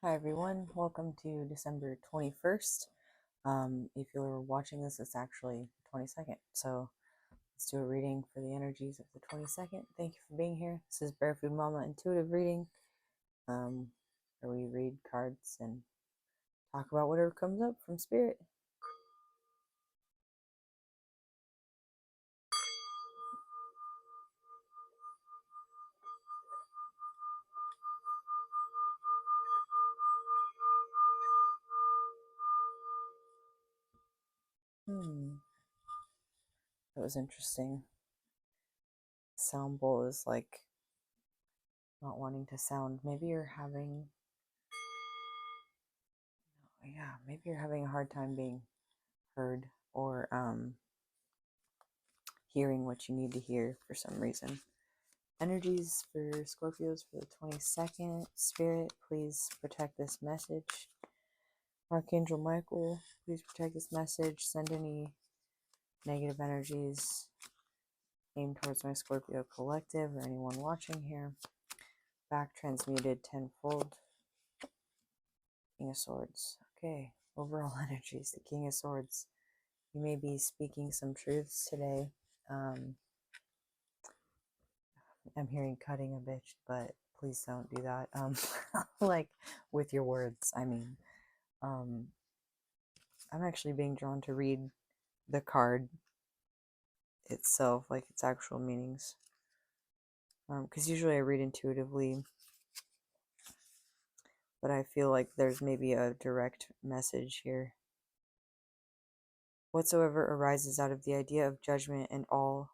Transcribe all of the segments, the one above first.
Hi everyone, welcome to December 21st. If you're watching this, it's actually 22nd. So let's do a reading for the energies of the 22nd. Thank you for being here. This is Barefoot Mama Intuitive Reading, where we read cards and talk about whatever comes up from Spirit. That was interesting. Sound bowl is like not wanting to sound. Maybe you're having, maybe you're having a hard time being heard or hearing what you need to hear for some reason. Energies for Scorpios for the 22nd. Spirit, please protect this message. Archangel Michael, please protect this message. Send any negative energies aimed towards my Scorpio collective or anyone watching here. Back transmuted tenfold. King of Swords. Okay, overall energies. The King of Swords. You may be speaking some truths today. I'm hearing cutting a bitch, but please don't do that. Like with your words, I mean. I'm actually being drawn to read the card itself, like its actual meanings. Because usually I read intuitively, but I feel like there's maybe a direct message here. Whatsoever arises out of the idea of judgment and all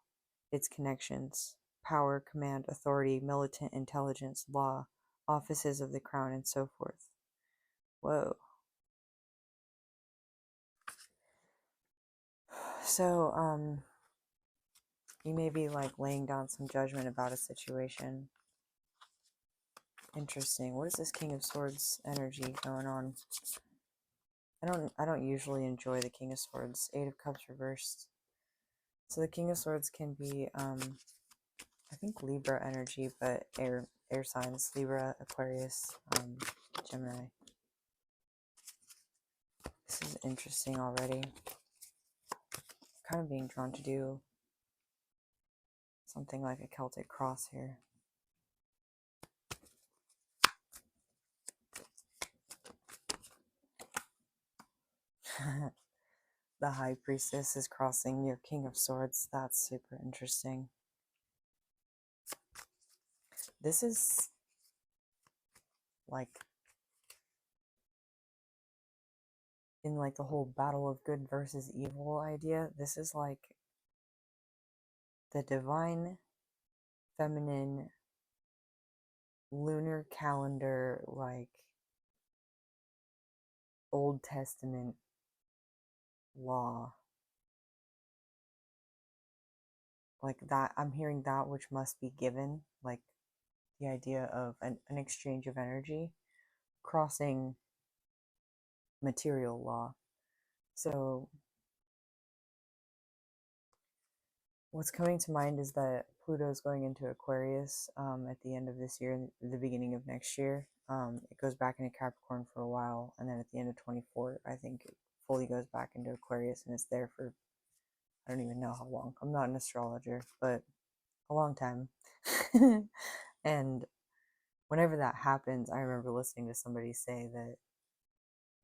its connections, power, command, authority, militant intelligence, law, offices of the crown, and so forth. Whoa. So, you may be like laying down some judgment about a situation. Interesting. What is this King of Swords energy going on? I don't usually enjoy the King of Swords. Eight of Cups reversed. So the King of Swords can be I think Libra energy, but air signs, Libra, Aquarius, Gemini. This is interesting already. Kind of being drawn to do something like a Celtic cross here. The High Priestess is crossing your King of Swords. That's super interesting. This is like in like the whole battle of good versus evil idea. This is like the divine feminine lunar calendar, like Old Testament law, like that. I'm hearing that which must be given, like the idea of an exchange of energy crossing material law. So what's coming to mind is that Pluto is going into Aquarius at the end of this year and the beginning of next year. It goes back into Capricorn for a while, and then at the end of 24, I think it fully goes back into Aquarius, and it's there for, I don't even know how long. I'm not an astrologer, but a long time. And whenever that happens, I remember listening to somebody say that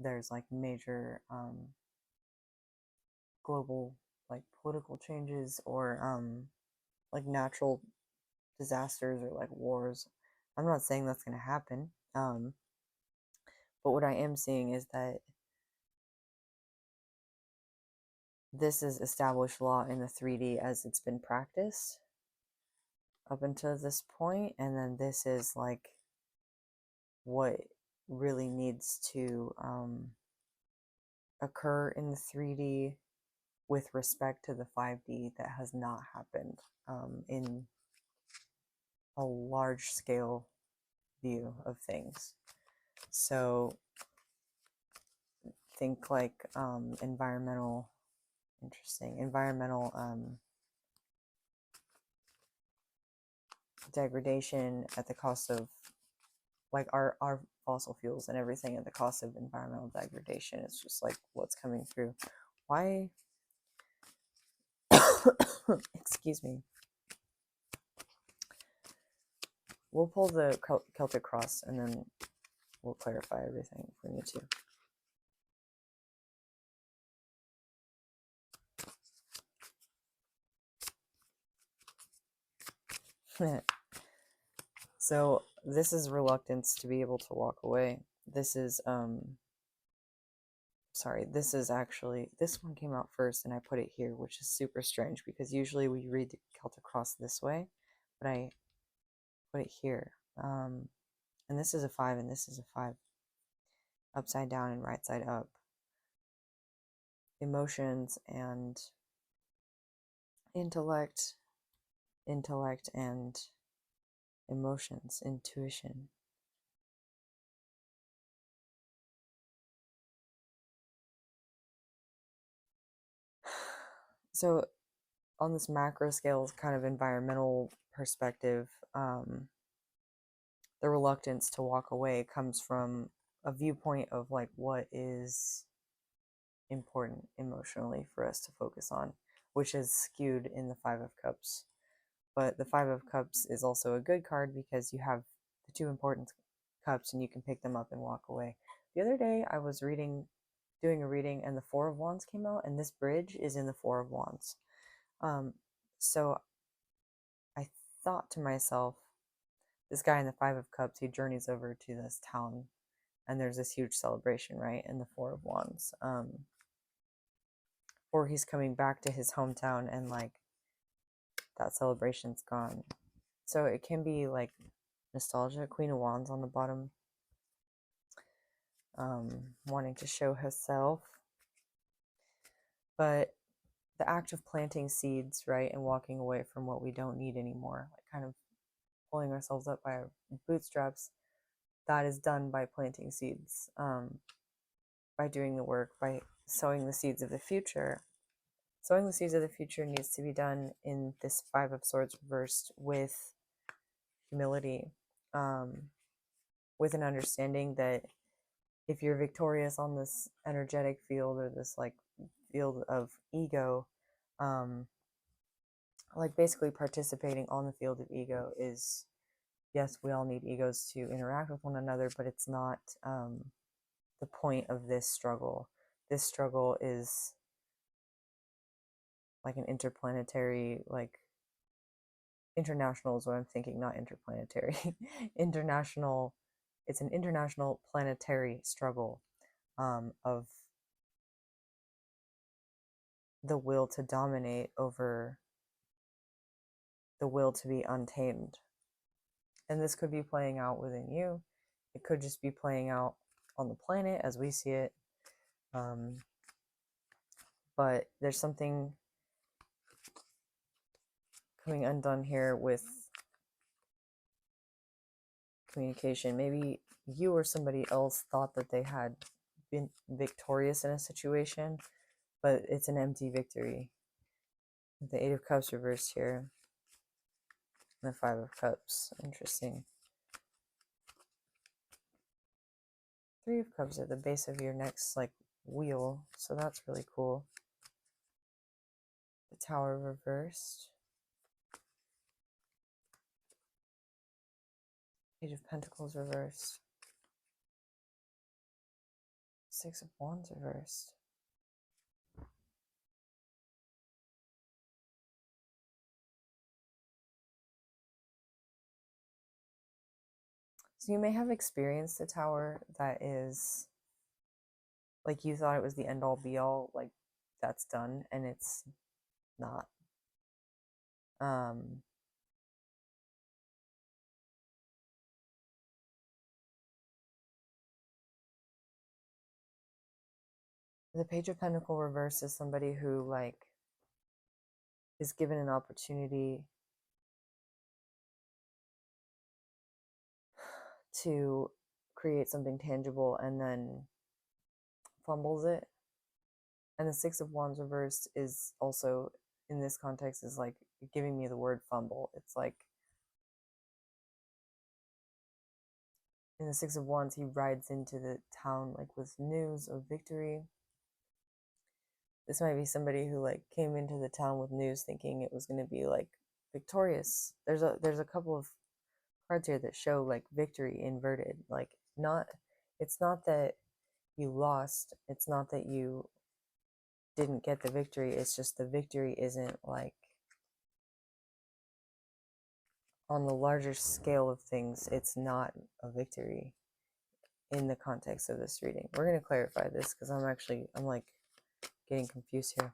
there's like major global like political changes or like natural disasters or like wars. I'm not saying that's going to happen, but what I am seeing is that this is established law in the 3D as it's been practiced up until this point, and then this is like what really needs to occur in the 3D with respect to the 5D that has not happened in a large scale view of things. So think like environmental degradation at the cost of like our fossil fuels and everything, and the cost of environmental degradation. It's just like what's coming through. Why? Excuse me. We'll pull the Celtic cross and then we'll clarify everything if we need to. So this is reluctance to be able to walk away. This is sorry, this is actually, this one came out first and I put it here, which is super strange because usually we read the Celtic cross this way, but I put it here. And this is a 5 and this is a 5, upside down and right side up. Emotions and intellect and emotions, intuition. So on this macro scale, kind of environmental perspective, the reluctance to walk away comes from a viewpoint of like what is important emotionally for us to focus on, which is skewed in the 5 of Cups. But the 5 of Cups is also a good card because you have the 2 important cups and you can pick them up and walk away. The other day I was doing a reading, and the 4 of Wands came out, and this bridge is in the 4 of Wands. So I thought to myself, this guy in the 5 of Cups, he journeys over to this town, and there's this huge celebration, right, in the 4 of Wands. Or he's coming back to his hometown, and like that celebration's gone. So it can be like nostalgia. Queen of Wands on the bottom, wanting to show herself. But the act of planting seeds, right, and walking away from what we don't need anymore, like kind of pulling ourselves up by our bootstraps, that is done by planting seeds, by doing the work, by sowing the seeds of the future. Sowing the seeds of the future needs to be done in this 5 of Swords reversed with humility, with an understanding that if you're victorious on this energetic field or this like field of ego, like basically participating on the field of ego is, yes, we all need egos to interact with one another, but it's not the point of this struggle. This struggle is like an interplanetary, like international is what I'm thinking, not interplanetary. International, it's an international planetary struggle, of the will to dominate over the will to be untamed. And this could be playing out within you. It could just be playing out on the planet as we see it. But there's something coming undone here with communication. Maybe you or somebody else thought that they had been victorious in a situation, but it's an empty victory. The 8 of Cups reversed here. And the 5 of Cups. Interesting. 3 of Cups at the base of your next like wheel, so that's really cool. The Tower reversed. Page of Pentacles reversed. 6 of Wands reversed. So you may have experienced a tower that is like you thought it was the end all be all, like that's done, and it's not. The Page of Pentacle reverse is somebody who like is given an opportunity to create something tangible and then fumbles it. And the 6 of Wands reversed is also, in this context, is like giving me the word fumble. It's like in the Six of Wands, he rides into the town like with news of victory. This might be somebody who like came into the town with news thinking it was going to be like victorious. There's a couple of cards here that show like victory inverted. Like not, it's not that you lost. It's not that you didn't get the victory. It's just the victory isn't like on the larger scale of things. It's not a victory in the context of this reading. We're going to clarify this because I'm like getting confused here.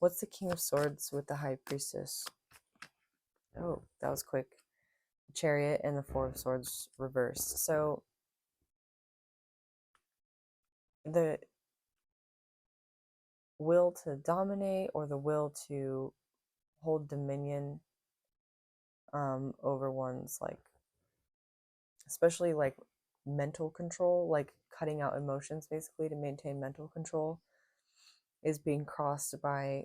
What's the King of Swords with the High Priestess? Oh, that was quick. The Chariot and the Four of Swords reversed. So the will to dominate or the will to hold dominion over one's like, especially like mental control, like cutting out emotions basically to maintain mental control, is being crossed by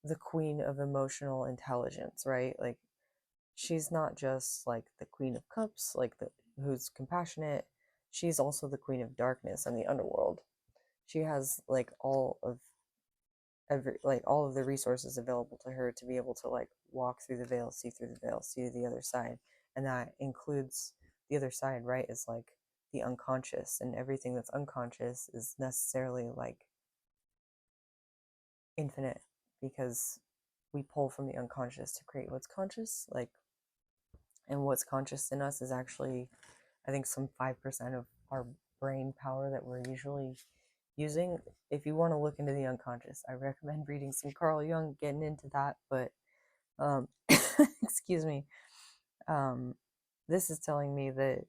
the Queen of Emotional Intelligence, right? Like she's not just like the Queen of Cups, like who's compassionate. She's also the Queen of Darkness and the underworld. She has like all of the resources available to her to be able to like walk through the veil, see through the veil, see the other side. And that includes the other side, right? Is like the unconscious, and everything that's unconscious is necessarily like infinite because we pull from the unconscious to create what's conscious. Like, and what's conscious in us is actually, I think, some 5% of our brain power that we're usually using. If you want to look into the unconscious, I recommend reading some Carl Jung, getting into that. But excuse me, this is telling me that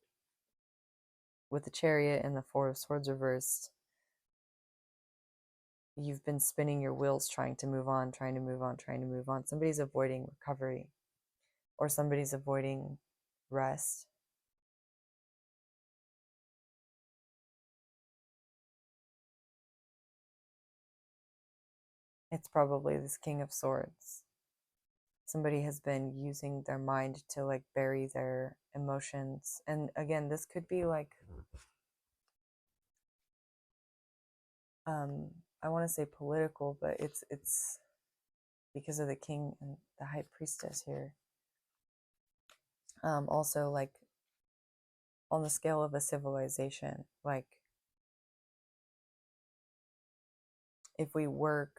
with the Chariot and the Four of Swords reversed, you've been spinning your wheels trying to move on, trying to move on, trying to move on. Somebody's avoiding recovery, or somebody's avoiding rest. It's probably this King of Swords. Somebody has been using their mind to like bury their emotions. And again, this could be like, I want to say political, but it's because of the King and the High Priestess here. Also like on the scale of a civilization, like if we work,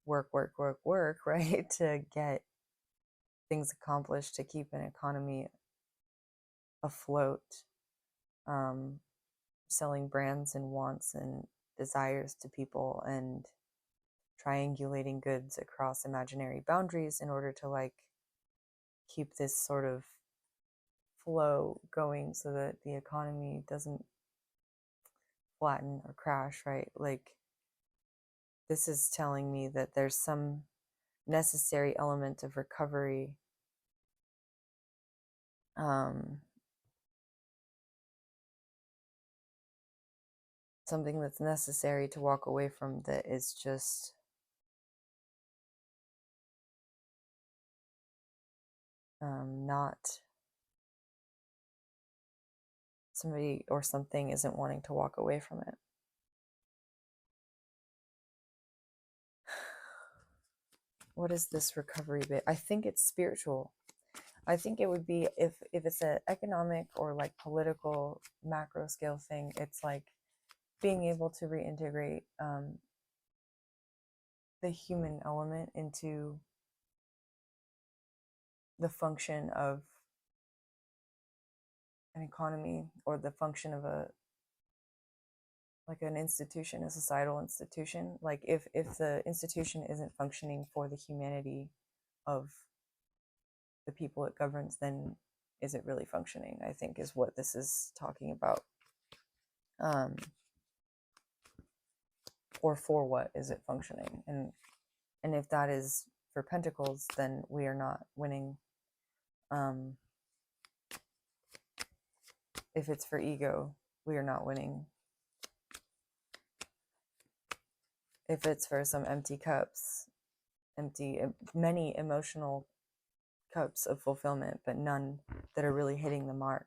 right, to get things accomplished, to keep an economy afloat, selling brands and wants and desires to people, and triangulating goods across imaginary boundaries in order to like keep this sort of flow going so that the economy doesn't flatten or crash, right? Like this is telling me that there's some necessary element of recovery, something that's necessary to walk away from, that is just not, somebody or something isn't wanting to walk away from it. What is this recovery bit? I think it's spiritual. I think it would be, if it's an economic or like political macro scale thing, it's like being able to reintegrate the human element into the function of an economy, or the function of a, like an institution, a societal institution. Like if the institution isn't functioning for the humanity of the people it governs, then is it really functioning? I think is what this is talking about. Or for what is it functioning? And if that is for Pentacles, then we are not winning. If it's for ego, we are not winning. If it's for some empty cups, many emotional cups of fulfillment, but none that are really hitting the mark,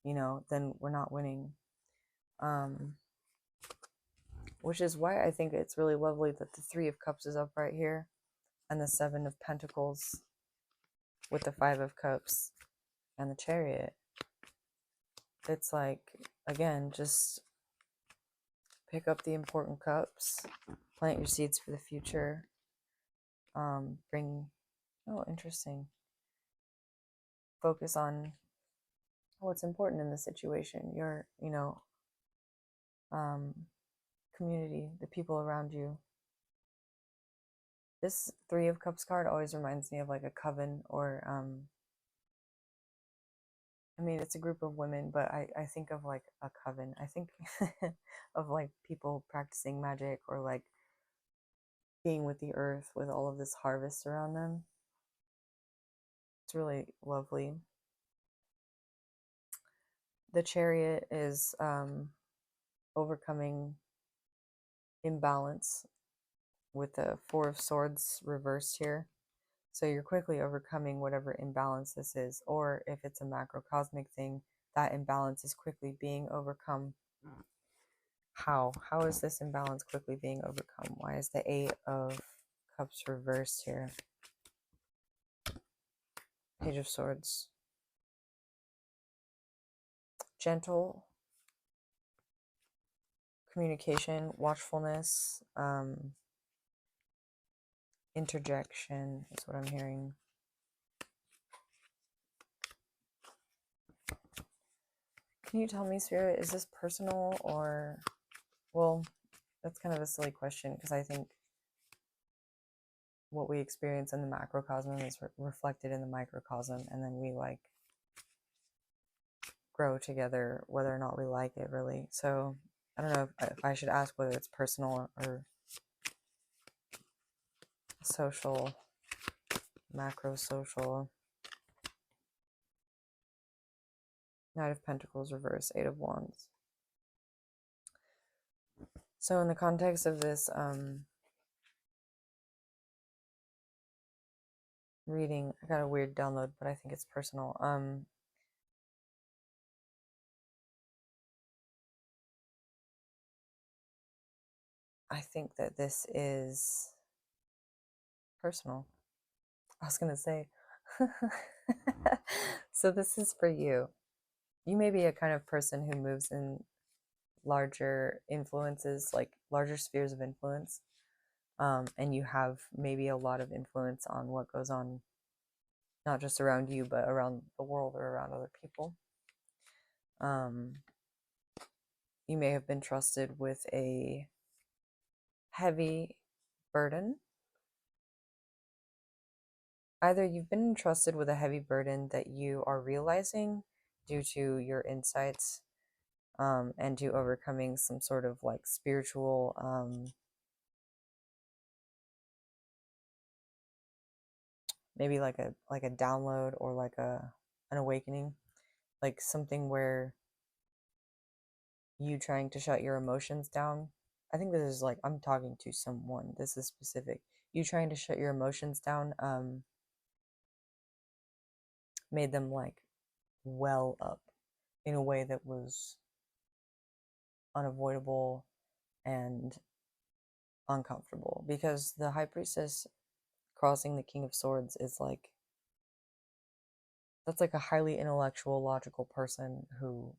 then we're not winning. Which is why I think it's really lovely that the Three of Cups is up right here and the Seven of Pentacles with the Five of Cups and the Chariot. It's like, again, just pick up the important cups, plant your seeds for the future, interesting. Focus on what's important in the situation, your, community, the people around you. This Three of Cups card always reminds me of like a coven or, it's a group of women, but I think of like a coven. I think of like people practicing magic or like being with the earth with all of this harvest around them. It's really lovely. The Chariot is overcoming imbalance with the Four of Swords reversed here. So you're quickly overcoming whatever imbalance this is, or if it's a macrocosmic thing, that imbalance is quickly being overcome. How is this imbalance quickly being overcome? Why is the Eight of Cups reversed here? Page of Swords. Gentle communication, watchfulness, interjection is what I'm hearing. Can you tell me, Spirit, is this personal or, well, that's kind of a silly question because I think what we experience in the macrocosm is reflected in the microcosm, and then we like grow together whether or not we like it, really. So I don't know if I should ask whether it's personal or social, macro social. Knight of Pentacles reverse, Eight of Wands. So in the context of this reading, I got a weird download, but I think it's personal. I think that this is personal. I was going to say, so this is for you. You may be a kind of person who moves in larger influences, like larger spheres of influence. And you have maybe a lot of influence on what goes on, not just around you, but around the world or around other people. You may have been trusted with a heavy burden. Either you've been entrusted with a heavy burden that you are realizing due to your insights and to overcoming some sort of like spiritual maybe like a download or like an awakening, like something where you trying to shut your emotions down. I think this is like, I'm talking to someone, this is specific. You trying to shut your emotions down made them like well up in a way that was unavoidable and uncomfortable, because the High Priestess crossing the King of Swords is like, that's like a highly intellectual, logical person who,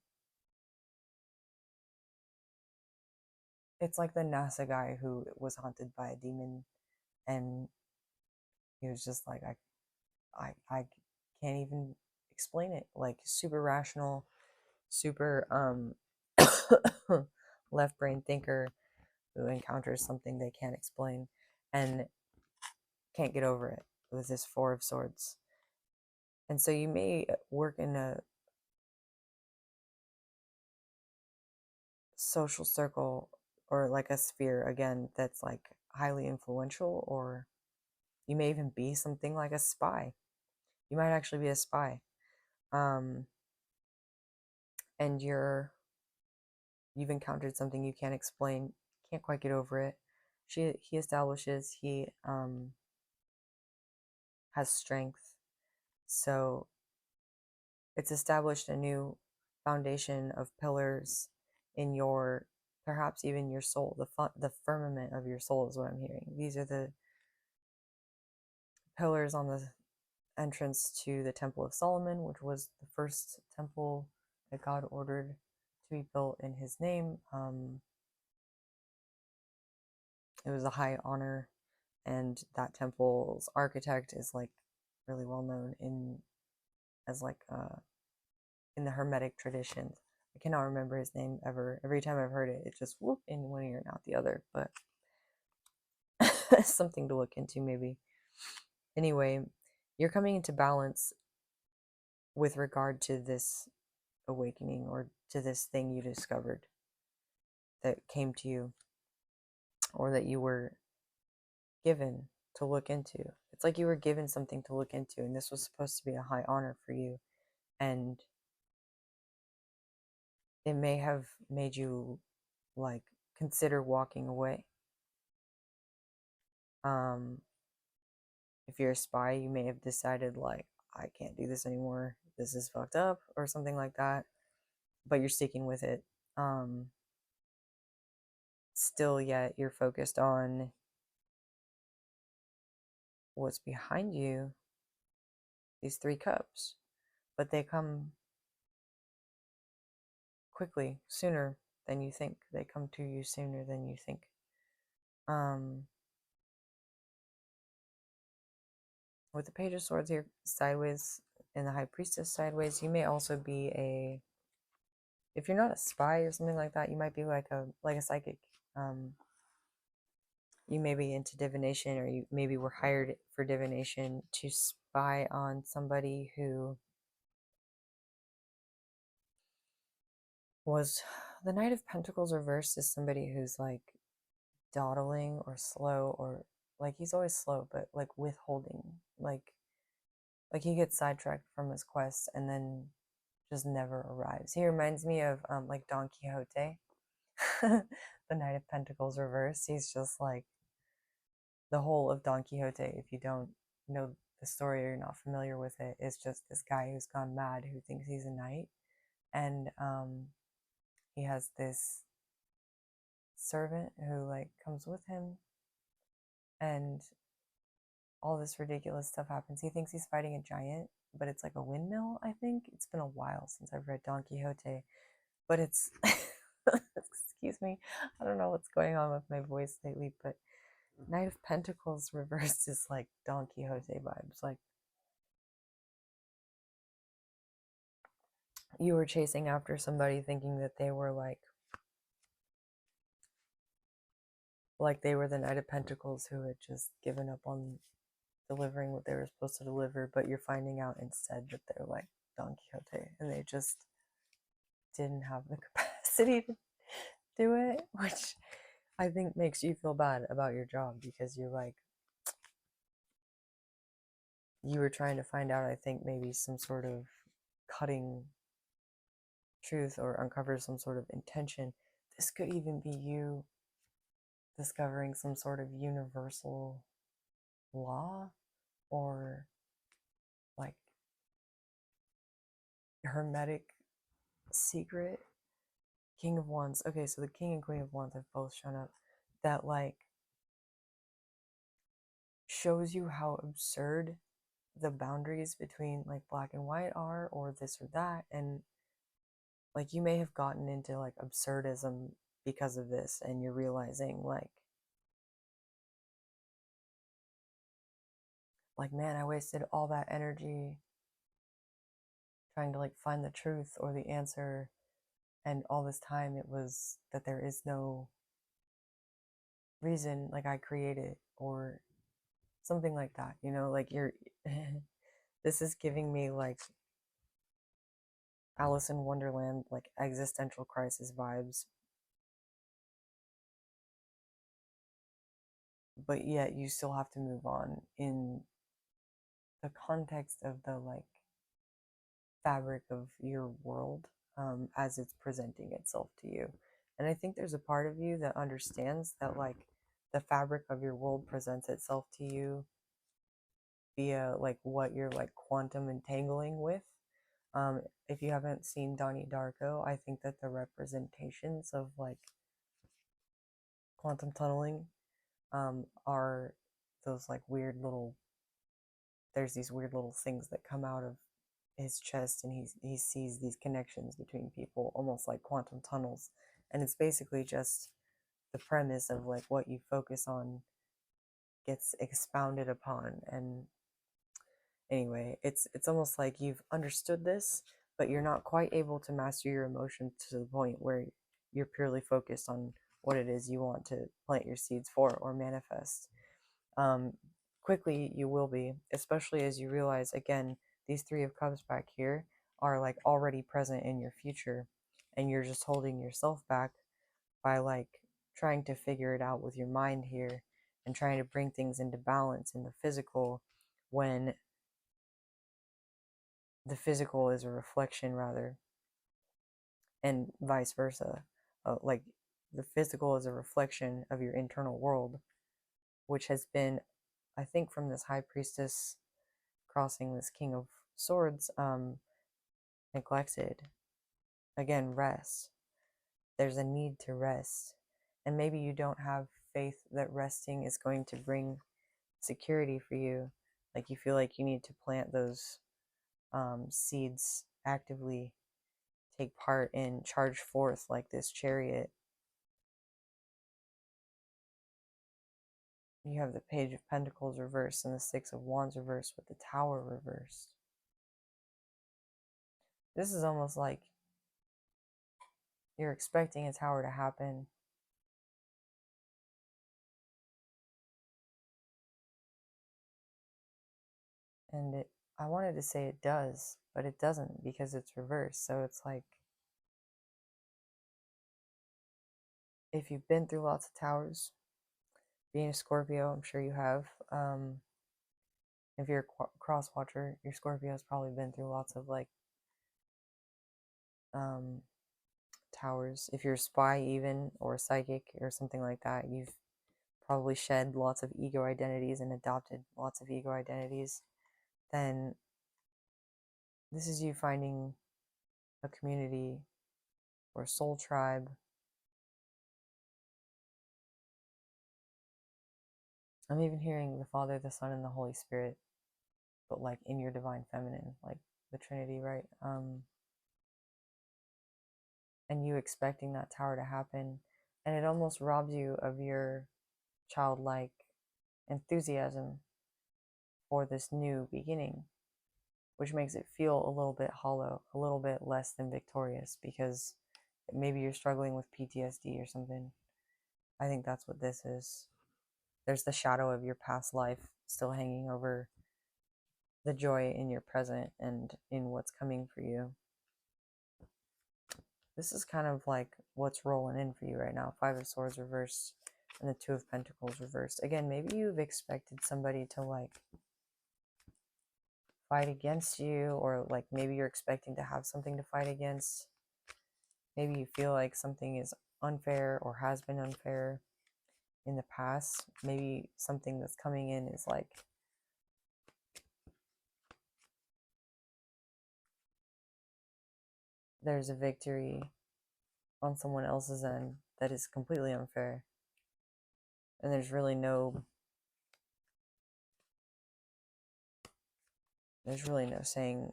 it's like the NASA guy who was haunted by a demon and he was just like, I can't even explain it. Like super rational, super left brain thinker who encounters something they can't explain and can't get over it with this Four of Swords. And so you may work in a social circle or like a sphere, again, that's like highly influential, or you may even be something like a spy. You might actually be a spy. And you've encountered something you can't explain, can't quite get over it. He establishes he has strength. So it's established a new foundation of pillars in your, perhaps even your soul, the firmament of your soul is what I'm hearing. These are the pillars on the entrance to the Temple of Solomon, which was the first temple that God ordered to be built in his name. It was a high honor, and that temple's architect is like really well known in as like in the Hermetic traditions. I cannot remember his name ever. Every time I've heard it, it just whoop in one ear and out the other. But something to look into maybe. Anyway, you're coming into balance with regard to this awakening or to this thing you discovered that came to you or that you were given to look into. It's like you were given something to look into, and this was supposed to be a high honor for you. And it may have made you like consider walking away. If you're a spy, you may have decided like, I can't do this anymore. This is fucked up or something like that. But you're sticking with it. Still, yet you're focused on what's behind you. These 3 cups, but they come quickly, sooner than you think. They come to you sooner than you think. With the Page of Swords here sideways and the High Priestess sideways, you may also be if you're not a spy or something like that, you might be like a psychic. You may be into divination, or you maybe were hired for divination to spy on somebody who was the Knight of Pentacles reversed is somebody who's like dawdling or slow, or like he's always slow, but like withholding, like he gets sidetracked from his quest and then just never arrives. He reminds me of like Don Quixote, the Knight of Pentacles reversed. He's just like the whole of Don Quixote. If you don't know the story or you're not familiar with it, is just this guy who's gone mad who thinks he's a knight, and he has this servant who like comes with him, and all this ridiculous stuff happens. He thinks he's fighting a giant, but it's like a windmill, I think. It's been a while since I've read Don Quixote, but it's excuse me, I don't know what's going on with my voice lately, but Knight of Pentacles reversed is like Don Quixote vibes. Like you were chasing after somebody thinking that they were like they were the Knight of Pentacles who had just given up on delivering what they were supposed to deliver, but you're finding out instead that they're like Don Quixote and they just didn't have the capacity to do it, which I think makes you feel bad about your job, because you're like, you were trying to find out, I think, maybe some sort of cutting truth or uncover some sort of intention. This could even be you discovering some sort of universal law or like hermetic secret. King of Wands. Okay, so the King and Queen of Wands have both shown up. That like shows you how absurd the boundaries between like black and white are, or this or that, and like you may have gotten into like absurdism because of this, and you're realizing like man, I wasted all that energy trying to like find the truth or the answer, and all this time it was that there is no reason, like I created, or something like that, you know, like you're this is giving me like Alice in Wonderland, like existential crisis vibes, but yet you still have to move on in the context of the like fabric of your world, as it's presenting itself to you. And I think there's a part of you that understands that like the fabric of your world presents itself to you via like what you're like quantum entangling with, If you haven't seen Donnie Darko, I think that the representations of like quantum tunneling are those like weird little, there's these weird little things that come out of his chest, and he sees these connections between people almost like quantum tunnels. And it's basically just the premise of like what you focus on gets expounded upon. And anyway, it's almost like you've understood this, but you're not quite able to master your emotions to the point where you're purely focused on what it is you want to plant your seeds for or manifest. um, Quickly you will be, especially as you realize again these Three of Cups back here are like already present in your future, and you're just holding yourself back by like trying to figure it out with your mind here and trying to bring things into balance in the physical, when the physical is a reflection rather, and vice versa. Like the physical is a reflection of your internal world, which has been, I think, from this High Priestess crossing this King of Swords, neglected. Again, rest. There's a need to rest. And maybe you don't have faith that resting is going to bring security for you. Like you feel like you need to plant those seeds actively, take part in, charge forth like this chariot. You have the Page of Pentacles reversed and the Six of Wands reversed with the Tower reversed. This is almost like you're expecting a tower to happen, and I wanted to say it does, but it doesn't because it's reversed. So it's like, if you've been through lots of towers, being a Scorpio, I'm sure you have. If you're a cross watcher, your Scorpio has probably been through lots of like um, towers. If you're a spy, even, or a psychic or something like that, you've probably shed lots of ego identities and adopted lots of ego identities. Then this is you finding a community or a soul tribe. I'm even hearing the Father, the Son, and the Holy Spirit, but like in your divine feminine, like the Trinity, right? And you expecting that tower to happen, and it almost robs you of your childlike enthusiasm for this new beginning, which makes it feel a little bit hollow, a little bit less than victorious, because maybe you're struggling with PTSD or something. I think that's what this is. There's the shadow of your past life still hanging over the joy in your present and in what's coming for you. This is kind of like what's rolling in for you right now. Five of Swords reversed and the Two of Pentacles reversed. Again, maybe you've expected somebody to like fight against you, or like maybe you're expecting to have something to fight against. Maybe you feel like something is unfair or has been unfair in the past. Maybe something that's coming in is like there's a victory on someone else's end that is completely unfair, and there's really no saying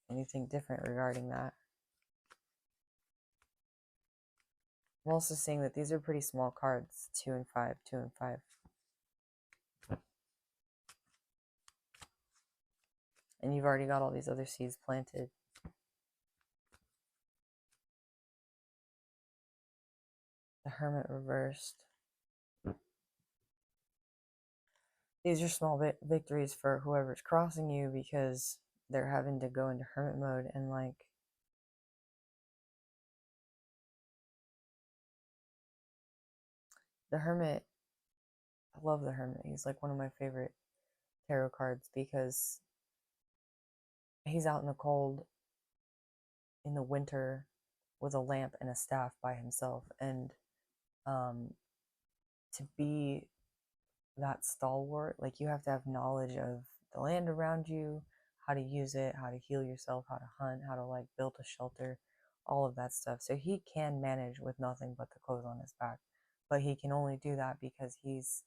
anything different regarding that. I'm also seeing that these are pretty small cards, 2 and 5, 2 and 5. And you've already got all these other seeds planted. The Hermit reversed. These are small victories for whoever's crossing you, because they're having to go into hermit mode and like the Hermit. I love the Hermit. He's like one of my favorite tarot cards because he's out in the cold in the winter with a lamp and a staff by himself, and to be that stalwart, like you have to have knowledge of the land around you, how to use it, how to heal yourself, how to hunt, how to like build a shelter, all of that stuff. So he can manage with nothing but the clothes on his back, but he can only do that because he's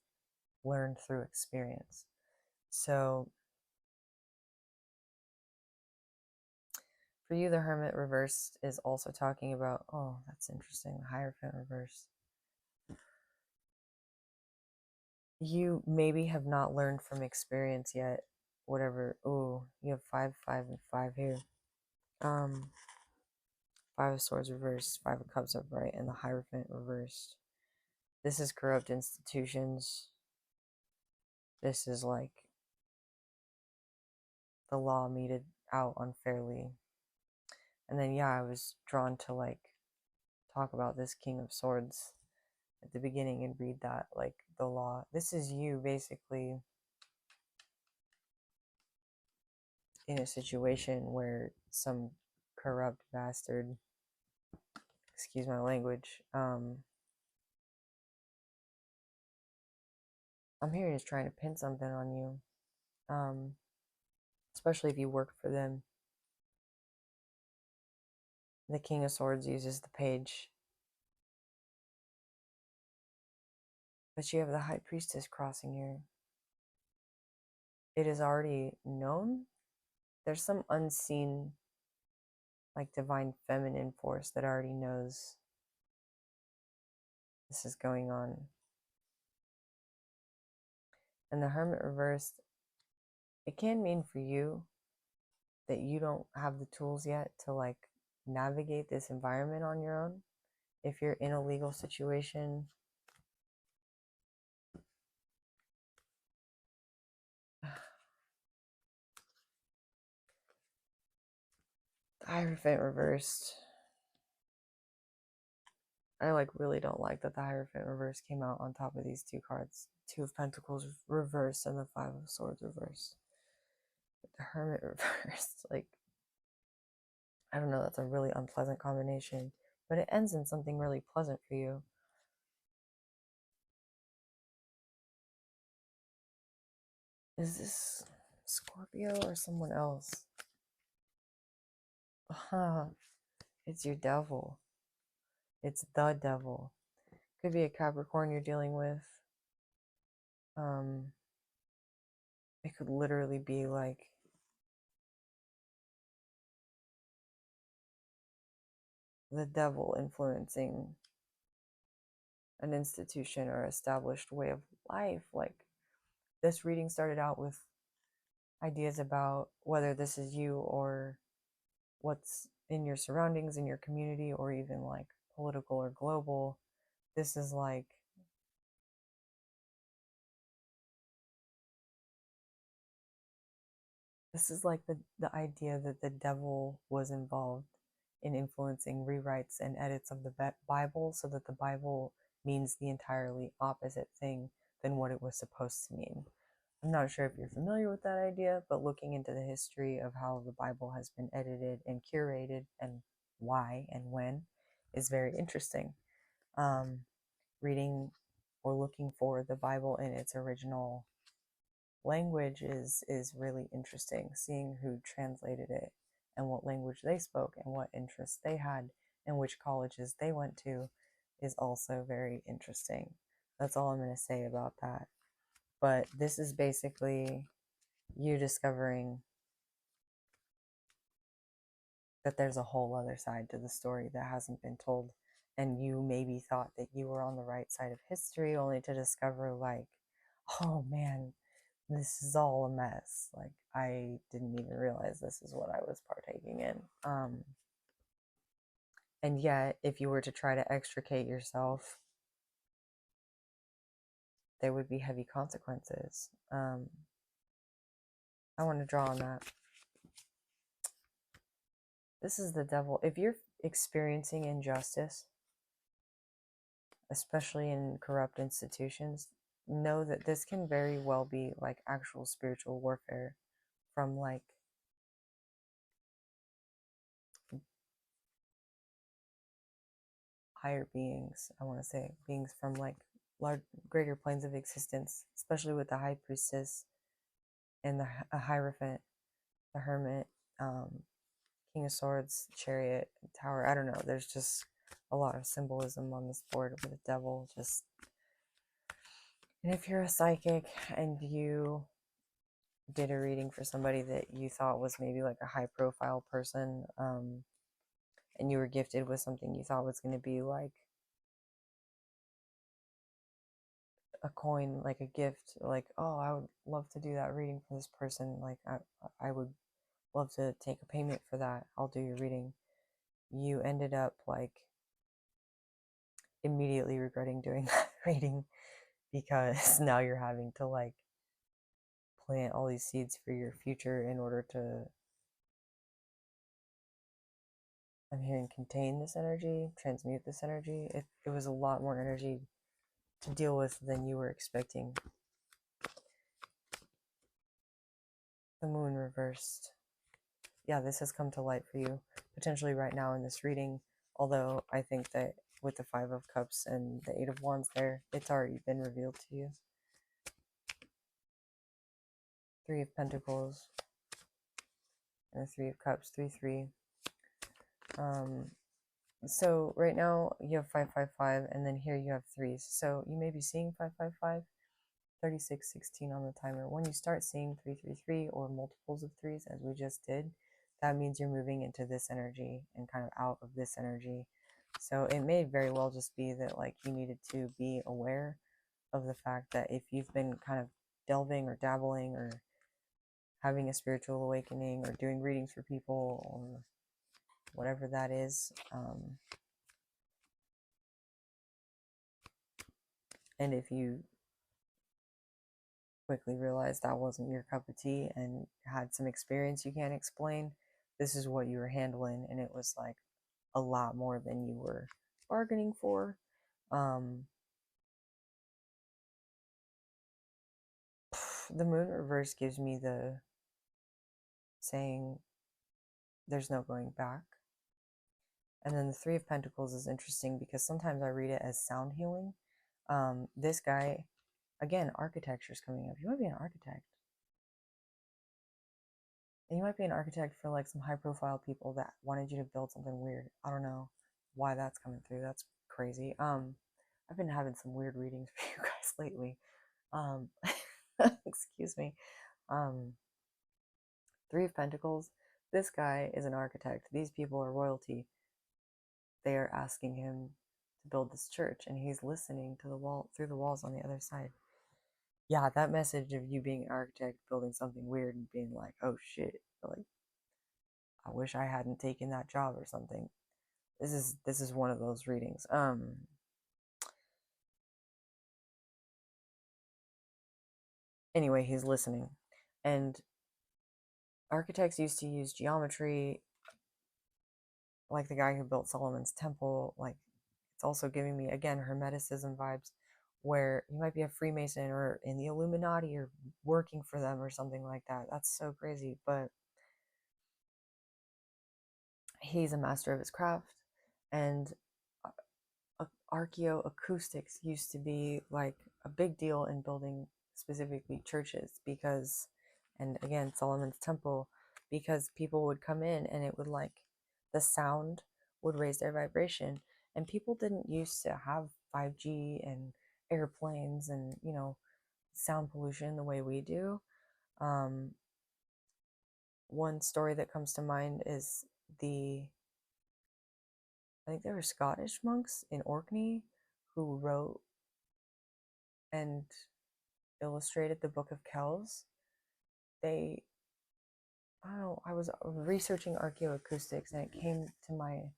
learned through experience. So for you, the Hermit reversed is also talking about, oh, that's interesting, the Hierophant reversed. You maybe have not learned from experience yet, whatever. Oh, you have 5, 5, and 5 here. 5 of Swords reversed, 5 of Cups upright, and the Hierophant reversed. This is corrupt institutions. This is like the law meted out unfairly. And then, yeah, I was drawn to like talk about this King of Swords at the beginning and read that, like the law. This is you basically in a situation where some corrupt bastard, excuse my language, I'm hearing is trying to pin something on you, especially if you work for them. The King of Swords uses the page, but you have the High Priestess crossing here. It is already known. There's some unseen, like divine feminine force that already knows this is going on. And the Hermit reversed, it can mean for you that you don't have the tools yet to like navigate this environment on your own. If you're in a legal situation, the Hierophant reversed. I like really don't like that the Hierophant reverse came out on top of these two cards. 2 of Pentacles reversed and the 5 of Swords reversed. But the Hermit reversed, like, I don't know, that's a really unpleasant combination. But it ends in something really pleasant for you. Is this Scorpio or someone else? It's your devil. It's the devil. Could be a Capricorn you're dealing with. It could literally be like the devil influencing an institution or established way of life. Like this reading started out with ideas about whether this is you or what's in your surroundings, in your community, or even like political or global. This is like the idea that the devil was involved in influencing rewrites and edits of the Bible so that the Bible means the entirely opposite thing than what it was supposed to mean. I'm not sure if you're familiar with that idea, but looking into the history of how the Bible has been edited and curated and why and when is very interesting. Reading or looking for the Bible in its original language is really interesting. Seeing who translated it and what language they spoke and what interests they had and which colleges they went to is also very interesting. That's all I'm going to say about that. But this is basically you discovering that there's a whole other side to the story that hasn't been told. And you maybe thought that you were on the right side of history only to discover, like, oh man, this is all a mess. Like, I didn't even realize this is what I was partaking in. And yet, if you were to try to extricate yourself, there would be heavy consequences. I want to draw on that. This is the devil. If you're experiencing injustice, especially in corrupt institutions, know that this can very well be like actual spiritual warfare from like higher beings. I want to say beings from like large, greater planes of existence, especially with the High Priestess and the Hierophant. the Hermit, King of Swords, Chariot, Tower. I don't know. There's just a lot of symbolism on this board with the devil. Just, and if you're a psychic and you did a reading for somebody that you thought was maybe like a high profile person, and you were gifted with something you thought was going to be like a coin, like a gift, like, oh, I would love to do that reading for this person. Like, I would love to take a payment for that. I'll do your reading. You ended up like immediately regretting doing that reading because now you're having to like plant all these seeds for your future in order to, I'm hearing, contain this energy, transmute this energy. It was a lot more energy to deal with than you were expecting. The moon reversed. Yeah, this has come to light for you, potentially right now in this reading, although I think that with the Five of Cups and the Eight of Wands there, it's already been revealed to you. Three of Pentacles and the Three of Cups, 3-3. So right now you have 555, and then here you have threes. So you may be seeing 555, 36, 16 on the timer. When you start seeing 333 or multiples of threes, as we just did, that means you're moving into this energy and kind of out of this energy. So it may very well just be that like you needed to be aware of the fact that if you've been kind of delving or dabbling or having a spiritual awakening or doing readings for people or whatever that is, and if you quickly realized that wasn't your cup of tea and had some experience you can't explain, this is what you were handling, and it was like a lot more than you were bargaining for. The moon reverse gives me the saying there's no going back. And then the Three of Pentacles is interesting because sometimes I read it as sound healing. This guy, again, architecture is coming up. You might be an architect. And you might be an architect for like some high profile people that wanted you to build something weird. I don't know why that's coming through. That's crazy. I've been having some weird readings for you guys lately. Excuse me. Three of Pentacles. This guy is an architect. These people are royalty. They are asking him to build this church, and he's listening to the wall through the walls on the other side. Yeah, that message of you being an architect, building something weird, and being like, "Oh shit!" Like, I wish I hadn't taken that job or something. This is one of those readings. Anyway, he's listening, and architects used to use geometry, like the guy who built Solomon's temple. Like, it's also giving me again Hermeticism vibes, where you might be a Freemason or in the Illuminati or working for them or something like that. That's so crazy, but he's a master of his craft, and archaeoacoustics used to be like a big deal in building specifically churches because, and again, Solomon's temple, because people would come in and it would like, the sound would raise their vibration, and people didn't used to have 5G and airplanes and, you know, sound pollution the way we do. One story that comes to mind is I think they were Scottish monks in Orkney who wrote and illustrated the Book of Kells. I don't know, I was researching archaeoacoustics and it came to my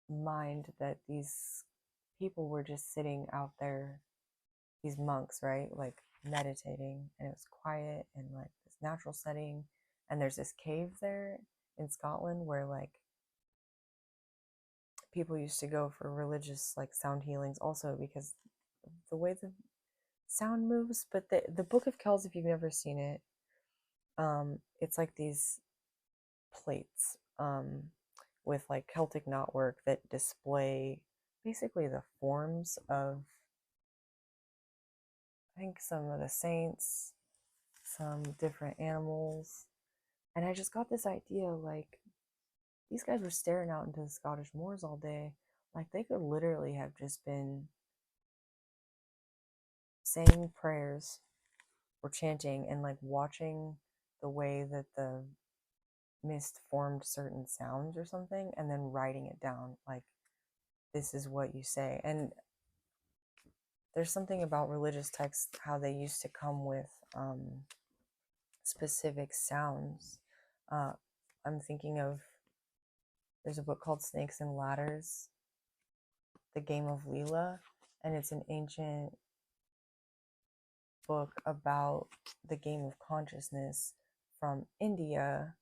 mind that these people were just sitting out there, these monks, right? Like meditating, and it was quiet and like this natural setting. And there's this cave there in Scotland where like people used to go for religious like sound healings also because the way the sound moves. But the Book of Kells, if you've never seen it, it's like these plates with like Celtic knotwork that display basically the forms of, I think, some of the saints, some different animals, And I just got this idea, like, these guys were staring out into the Scottish moors all day. Like, they could literally have just been saying prayers or chanting and like watching the way that the mist formed certain sounds or something, and then writing it down, like, this is what you say. And there's something about religious texts, how they used to come with specific sounds. uh, I'm thinking of, there's a book called Snakes and Ladders, the game of Leela, and it's an ancient book about the game of consciousness from India,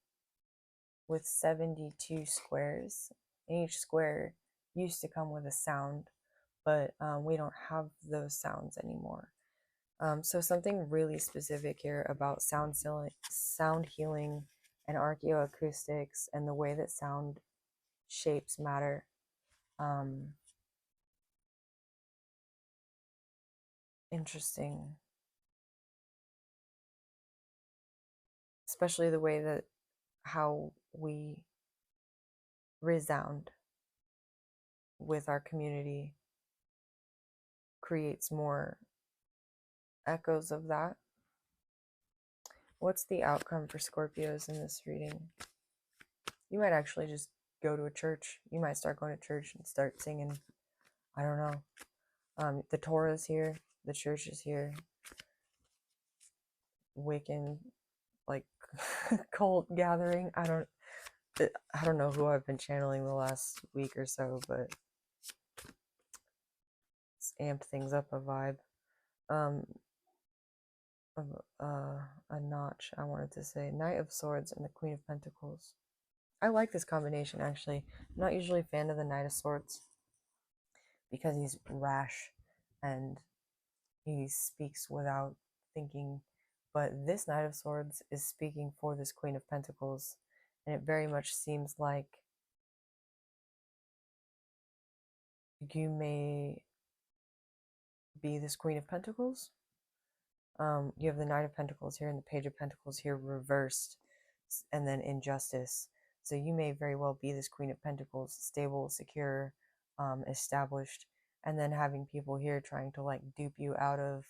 with 72 squares. And each square used to come with a sound, but we don't have those sounds anymore. So something really specific here about sound healing and archaeoacoustics and the way that sound shapes matter. Interesting. Especially the way that how we resound with our community creates more echoes of that. What's the outcome for Scorpios in this reading? You might actually just go to a church. You might start going to church and start singing. I don't know. The Torah is here. The church is here. Wiccan, like, cult gathering. I don't know who I've been channeling the last week or so, but it's amped things up a vibe. A notch, I wanted to say. Knight of Swords and the Queen of Pentacles. I like this combination, actually. I'm not usually a fan of the Knight of Swords because he's rash and he speaks without thinking. But this Knight of Swords is speaking for this Queen of Pentacles, and it very much seems like you may be this Queen of Pentacles. You have the Knight of Pentacles here and the Page of Pentacles here reversed, and then Injustice. So you may very well be this Queen of Pentacles, stable, secure, established, and then having people here trying to like dupe you out of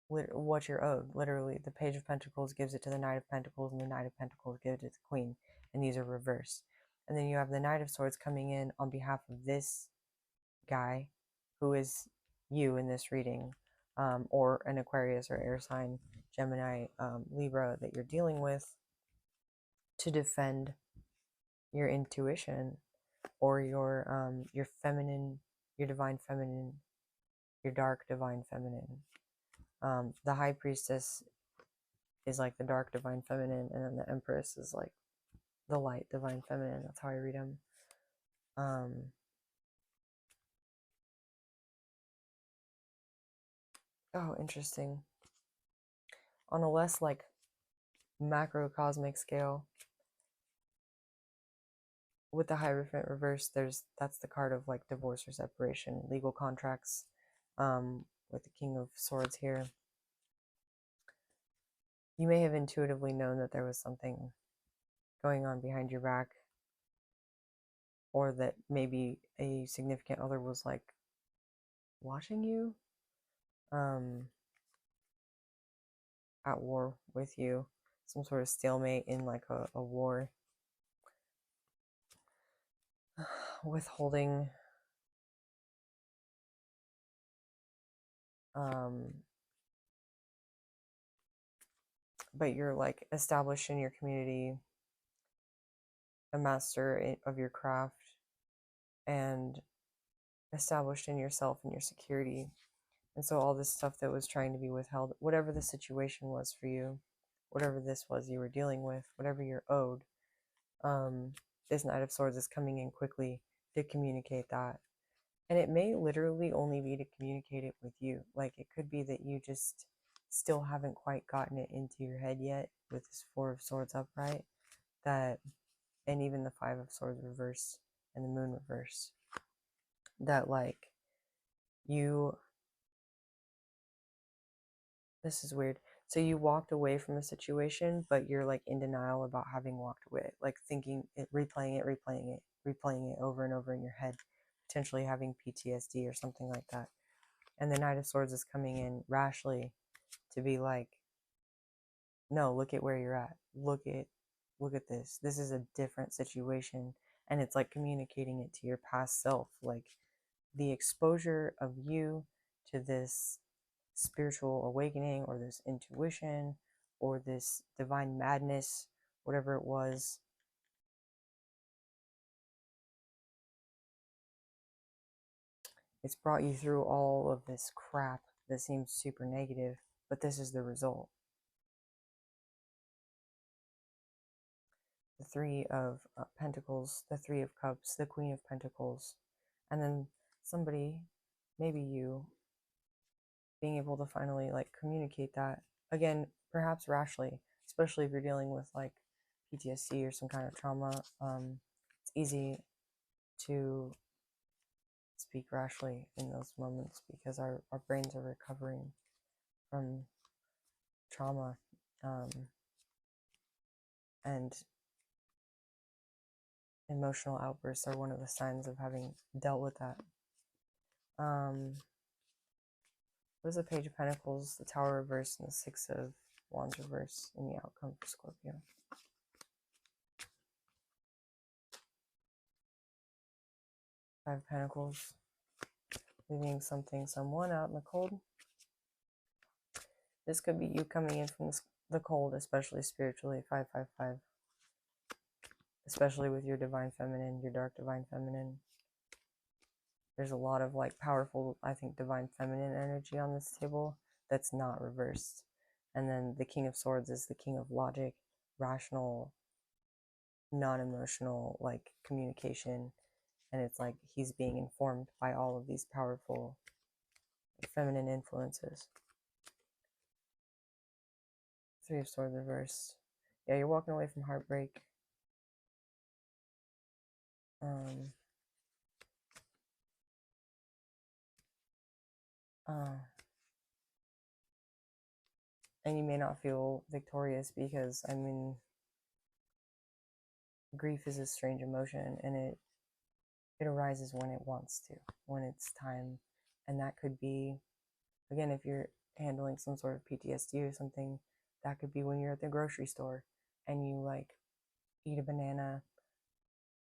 what you're owed. Literally, the Page of Pentacles gives it to the Knight of Pentacles, and the Knight of Pentacles gives it to the Queen, and these are reversed. And then you have the Knight of Swords coming in on behalf of this guy, who is you in this reading, or an Aquarius or air sign, Gemini, Libra that you're dealing with, to defend your intuition or your feminine, your divine feminine, your dark divine feminine. The High Priestess is like the dark divine feminine, and then the Empress is like the light divine feminine. That's how I read them. Oh, interesting. On a less like macrocosmic scale, with the Hierophant reversed, that's the card of like divorce or separation, legal contracts. With the King of Swords here, you may have intuitively known that there was something going on behind your back, or that maybe a significant other was like watching you, at war with you, some sort of stalemate in like a war, withholding but you're like established in your community, a master of your craft, and established in yourself and your security. And so all this stuff that was trying to be withheld, whatever the situation was for you, whatever this was you were dealing with, whatever you're owed, this Knight of Swords is coming in quickly to communicate that. And it may literally only be to communicate it with you. Like, it could be that you just still haven't quite gotten it into your head yet with this Four of Swords upright, that, and even the Five of Swords reversed and the Moon reversed, that like you, this is weird. So you walked away from a situation, but you're like in denial about having walked away, like thinking it, replaying it over and over in your head, potentially having PTSD or something like that. And the Knight of Swords is coming in rashly to be like, no, look at where you're at. Look at this. This is a different situation. And it's like communicating it to your past self, like the exposure of you to this spiritual awakening or this intuition or this divine madness, whatever it was. It's brought you through all of this crap that seems super negative, but this is the result. The Three of Pentacles, the Three of Cups, the Queen of Pentacles, and then somebody, maybe you, being able to finally like communicate that again, perhaps rashly, especially if you're dealing with like PTSD or some kind of trauma. It's easy to speak rashly in those moments because our brains are recovering from trauma, and emotional outbursts are one of the signs of having dealt with that. There's the Page of Pentacles, the Tower reverse, and the Six of Wands reverse in the outcome for Scorpio. Five of Pentacles, leaving something, someone out in the cold. This could be you coming in from the cold, especially spiritually. 555, especially with your divine feminine, your dark divine feminine. There's a lot of like powerful, I think, divine feminine energy on this table that's not reversed. And then the King of Swords is the king of logic, rational, non-emotional, like communication. And it's like he's being informed by all of these powerful feminine influences. Three of Swords reversed. Yeah, you're walking away from heartbreak. And you may not feel victorious because, I mean, grief is a strange emotion and it arises when it wants to, when it's time. And that could be, again, if you're handling some sort of PTSD or something, that could be when you're at the grocery store and you like eat a banana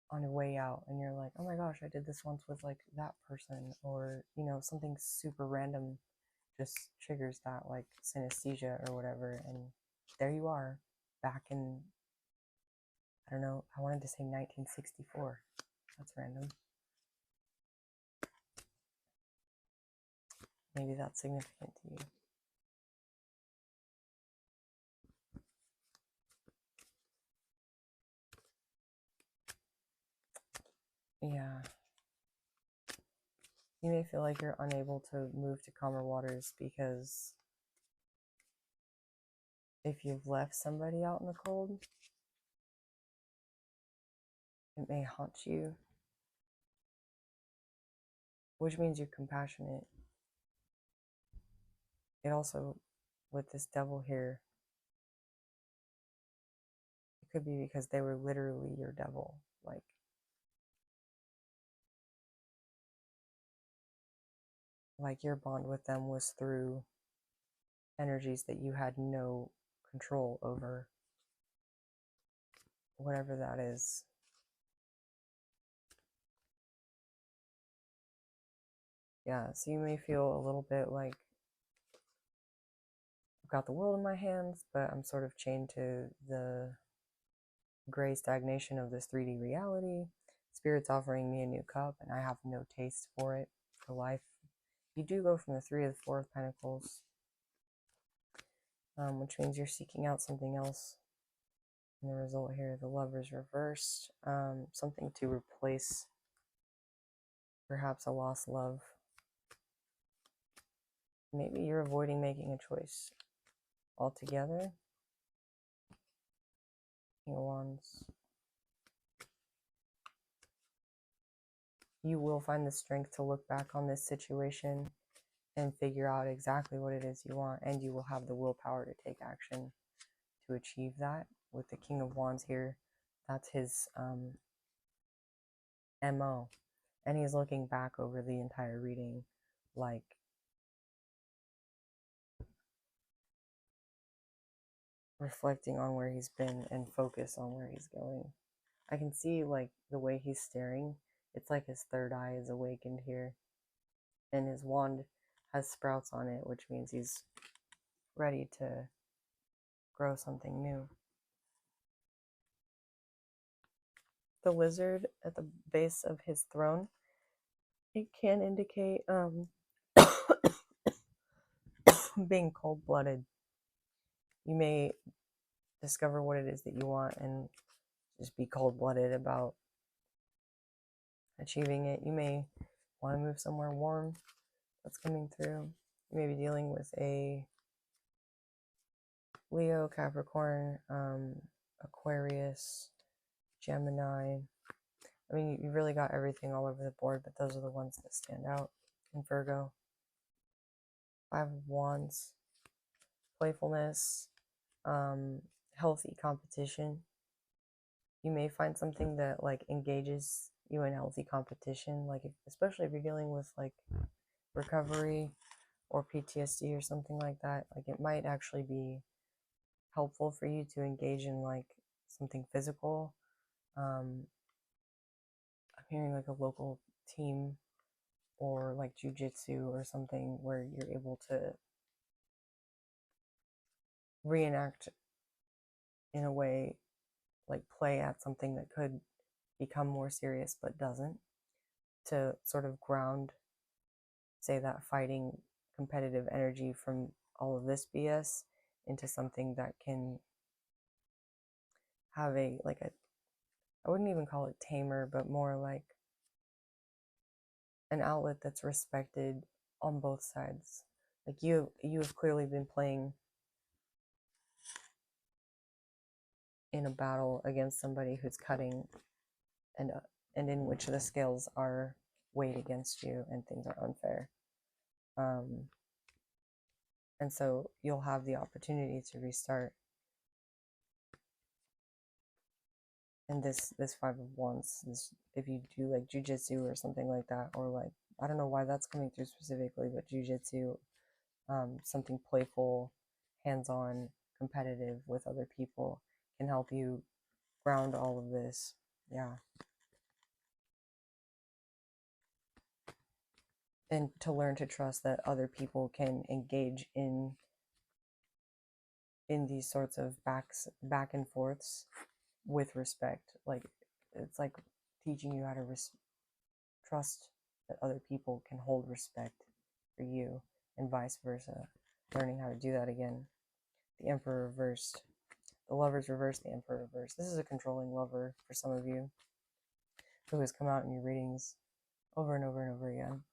on your way out and you're like, oh my gosh, I did this once with like that person, or you know, something super random just triggers that like synesthesia or whatever, and there you are back in, I don't know, I wanted to say 1964. That's random. Maybe that's significant to you. Yeah. You may feel like you're unable to move to calmer waters because if you've left somebody out in the cold, it may haunt you, which means you're compassionate. It also, with this devil here, it could be because they were literally your devil. Like your bond with them was through energies that you had no control over, whatever that is. Yeah, so you may feel a little bit like I've got the world in my hands, but I'm sort of chained to the gray stagnation of this 3D reality. Spirit's offering me a new cup, and I have no taste for it for life. You do go from the 3 to the 4 of Pentacles, which means you're seeking out something else. And the result here, the Lover's reversed, something to replace perhaps a lost love. Maybe you're avoiding making a choice altogether. King of Wands. You will find the strength to look back on this situation and figure out exactly what it is you want, and you will have the willpower to take action to achieve that. With the King of Wands here, that's his MO. And he's looking back over the entire reading, like reflecting on where he's been and focus on where he's going. I can see like the way he's staring. It's like his third eye is awakened here. And his wand has sprouts on it, which means he's ready to grow something new. The lizard at the base of his throne, it can indicate being cold-blooded. You may discover what it is that you want and just be cold-blooded about achieving it. You may want to move somewhere warm. That's coming through. You may be dealing with a Leo, Capricorn, Aquarius, Gemini. I mean, you really got everything all over the board, but those are the ones that stand out. And Virgo, Five of Wands, playfulness, healthy competition. You may find something that like engages you in healthy competition, like especially if you're dealing with like recovery or PTSD or something like that. Like it might actually be helpful for you to engage in like something physical. I'm hearing like a local team or like jujitsu or something where you're able to reenact in a way, like play at something that could become more serious but doesn't, to sort of ground, say, that fighting competitive energy from all of this BS into something that can have a like a, I wouldn't even call it tamer, but more like an outlet that's respected on both sides. Like you have clearly been playing in a battle against somebody who's cutting and in which the scales are weighed against you and things are unfair. And so you'll have the opportunity to restart. And this Five of Wands, this, if you do like jujitsu or something like that, or like, I don't know why that's coming through specifically, but jujitsu, something playful, hands-on, competitive with other people can help you ground all of this. Yeah. And to learn to trust that other people can engage in these sorts of back and forths with respect. Like it's like teaching you how to trust that other people can hold respect for you and vice versa. Learning how to do that again. The Emperor reversed. The Lovers reversed, the Emperor reversed. This is a controlling lover for some of you who has come out in your readings over and over and over again.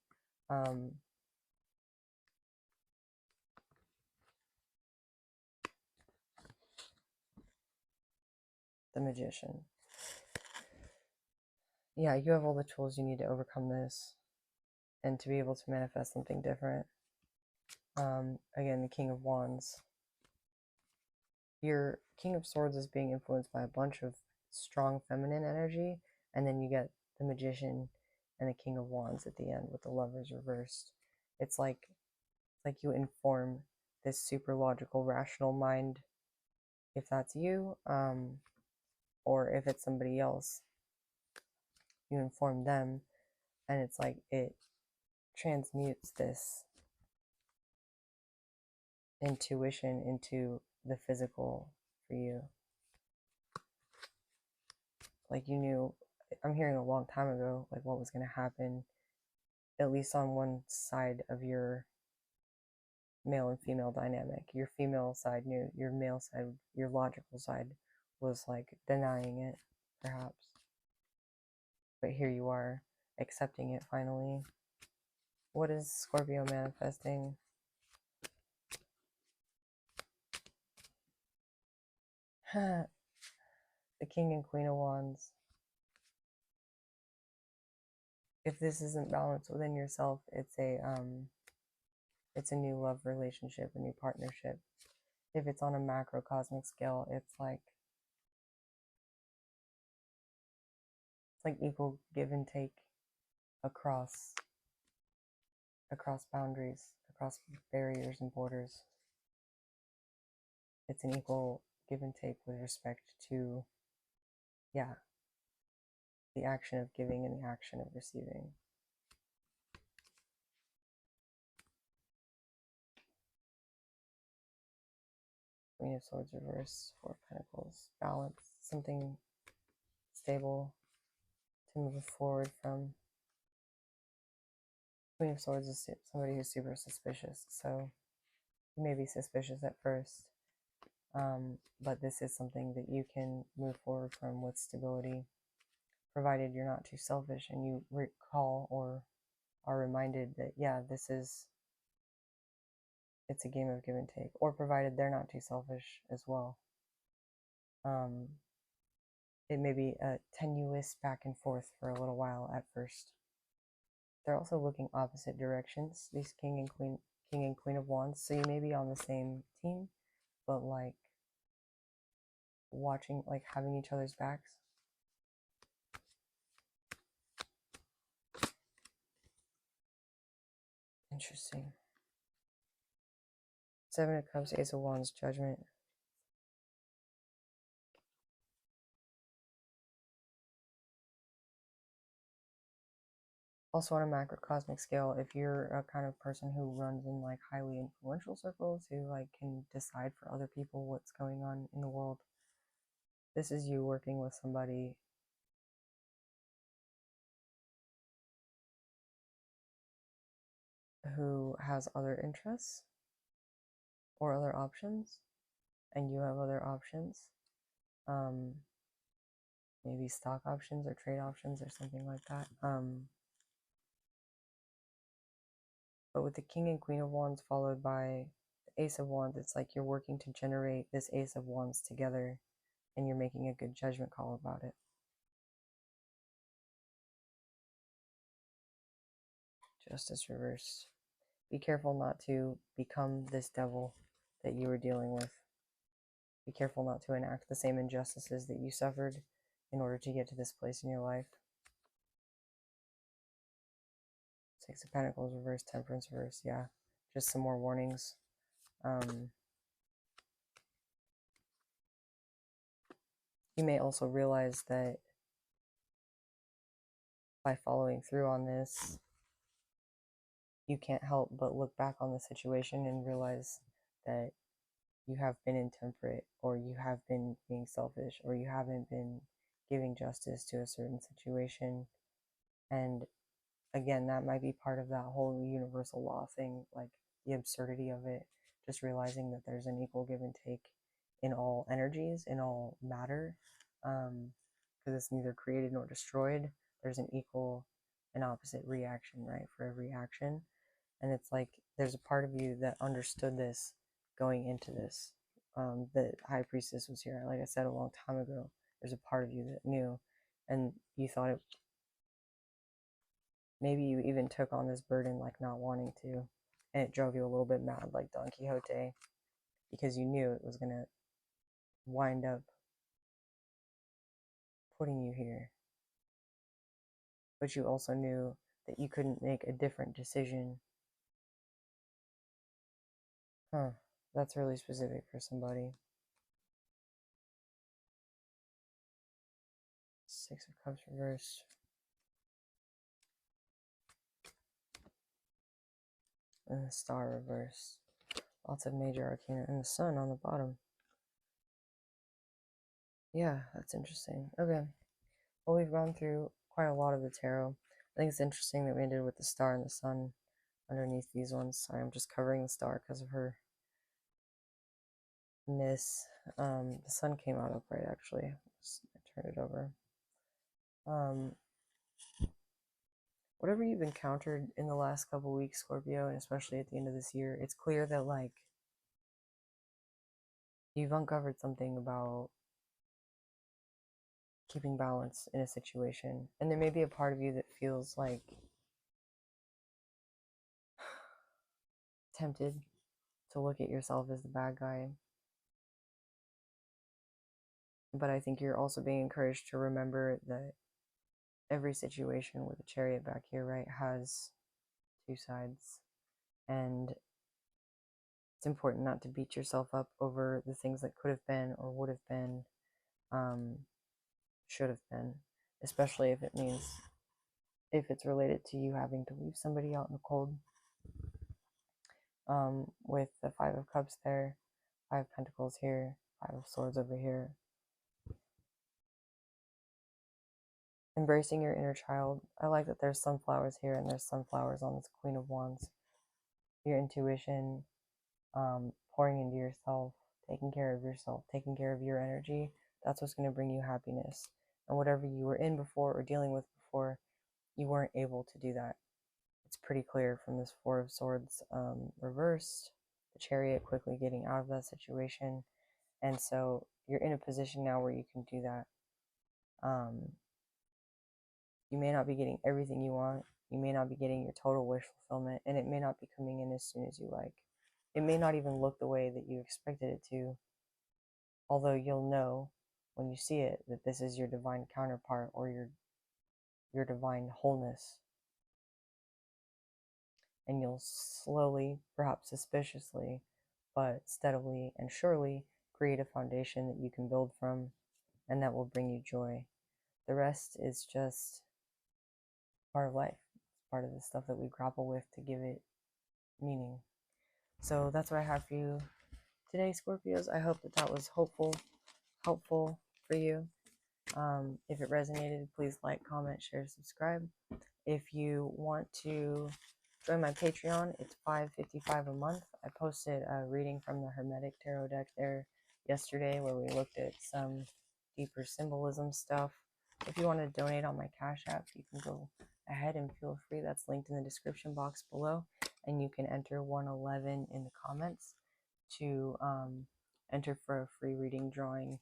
The Magician. Yeah, you have all the tools you need to overcome this and to be able to manifest something different. Again, the King of Wands. Your King of Swords is being influenced by a bunch of strong feminine energy, and then you get the Magician and the King of Wands at the end with the Lovers reversed. It's like you inform this super logical, rational mind, if that's you, or if it's somebody else, you inform them, and it's like it transmutes this intuition into the physical for you. Like you knew, I'm hearing a long time ago, like what was going to happen, at least on one side of your male and female dynamic. Your female side knew, your male side, your logical side was like denying it, perhaps. But here you are, accepting it finally. What is Scorpio manifesting? The King and Queen of Wands. If this isn't balanced within yourself, it's a It's a new love relationship, a new partnership. If it's on a macrocosmic scale, it's like equal give and take across boundaries, across barriers and borders. It's an equal give and take with respect to, yeah, the action of giving and the action of receiving. Queen of Swords reversed, Four of Pentacles, balance, something stable to move forward from. Queen of Swords is somebody who's super suspicious, so you may be suspicious at first, but this is something that you can move forward from with stability, provided you're not too selfish and you recall or are reminded that, yeah, it's a game of give and take, or provided they're not too selfish as well. It may be a tenuous back and forth for a little while at first. They're also looking opposite directions, these King and Queen of Wands, so you may be on the same team, but like watching, like having each other's backs. Interesting. Seven of Cups, Ace of Wands, Judgment. Also on a macrocosmic scale, if you're a kind of person who runs in like highly influential circles, who like can decide for other people what's going on in the world, this is you working with somebody who has other interests or other options, and you have other options. Maybe stock options or trade options or something like that. But with the King and Queen of Wands followed by the Ace of Wands, it's like you're working to generate this Ace of Wands together, and you're making a good judgment call about it. Justice reversed. Be careful not to become this devil that you were dealing with. Be careful not to enact the same injustices that you suffered in order to get to this place in your life. Six of Pentacles reversed, Temperance reversed. Yeah, just some more warnings. You may also realize that by following through on this, you can't help but look back on the situation and realize that you have been intemperate, or you have been being selfish, or you haven't been giving justice to a certain situation. And again, that might be part of that whole universal law thing, like the absurdity of it, just realizing that there's an equal give and take in all energies, in all matter, because it's neither created nor destroyed. There's an equal and opposite reaction, right, for every action. And it's like there's a part of you that understood this going into this. The High Priestess was here, like I said, a long time ago. There's a part of you that knew, and you thought it, maybe you even took on this burden like not wanting to, and it drove you a little bit mad like Don Quixote, because you knew it was going to wind up putting you here. But you also knew that you couldn't make a different decision. That's really specific for somebody. Six of Cups reversed. And the Star reversed. Lots of major arcana. And the Sun on the bottom. Yeah, that's interesting. Okay. Well, we've gone through quite a lot of the tarot. I think it's interesting that we ended with the Star and the Sun underneath these ones. Sorry, I'm just covering the Star because of her miss. The Sun came out upright, actually. Just turn it over. Whatever you've encountered in the last couple weeks, Scorpio, and especially at the end of this year, it's clear that, like, you've uncovered something about keeping balance in a situation. And there may be a part of you that feels like tempted to look at yourself as the bad guy. But I think you're also being encouraged to remember that every situation with the Chariot back here, right, has two sides. And it's important not to beat yourself up over the things that could have been or would have been, should have been, especially if it's related to you having to leave somebody out in the cold. With the Five of Cups there, Five of Pentacles here, Five of Swords over here. Embracing your inner child. I like that there's sunflowers here and there's sunflowers on this Queen of Wands. Your intuition, pouring into yourself, taking care of yourself, taking care of your energy. That's what's going to bring you happiness. And whatever you were in before or dealing with before, you weren't able to do that. It's pretty clear from this Four of Swords reversed, the Chariot quickly getting out of that situation. And so you're in a position now where you can do that. You may not be getting everything you want. You may not be getting your total wish fulfillment, and it may not be coming in as soon as you like. It may not even look the way that you expected it to, although you'll know when you see it that this is your divine counterpart or your divine wholeness. And you'll slowly, perhaps suspiciously, but steadily and surely create a foundation that you can build from, and that will bring you joy. The rest is just part of life. It's part of the stuff that we grapple with to give it meaning. So that's what I have for you today, Scorpios. I hope that was helpful for you. If it resonated, please like, comment, share, subscribe. If you want to join my Patreon, it's $5.55 a month. I posted a reading from the Hermetic Tarot deck there yesterday where we looked at some deeper symbolism stuff. If you want to donate on my Cash App, you can go ahead and feel free. That's linked in the description box below. And you can enter 111 in the comments to enter for a free reading drawing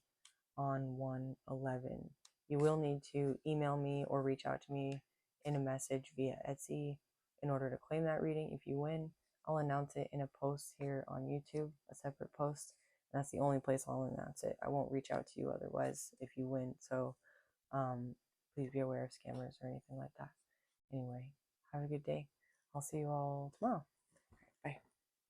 on 111. You will need to email me or reach out to me in a message via Etsy in order to claim that reading. If you win, I'll announce it in a post here on YouTube, a separate post. And that's the only place I'll announce it. I won't reach out to you otherwise if you win. So please be aware of scammers or anything like that. Anyway, have a good day. I'll see you all tomorrow.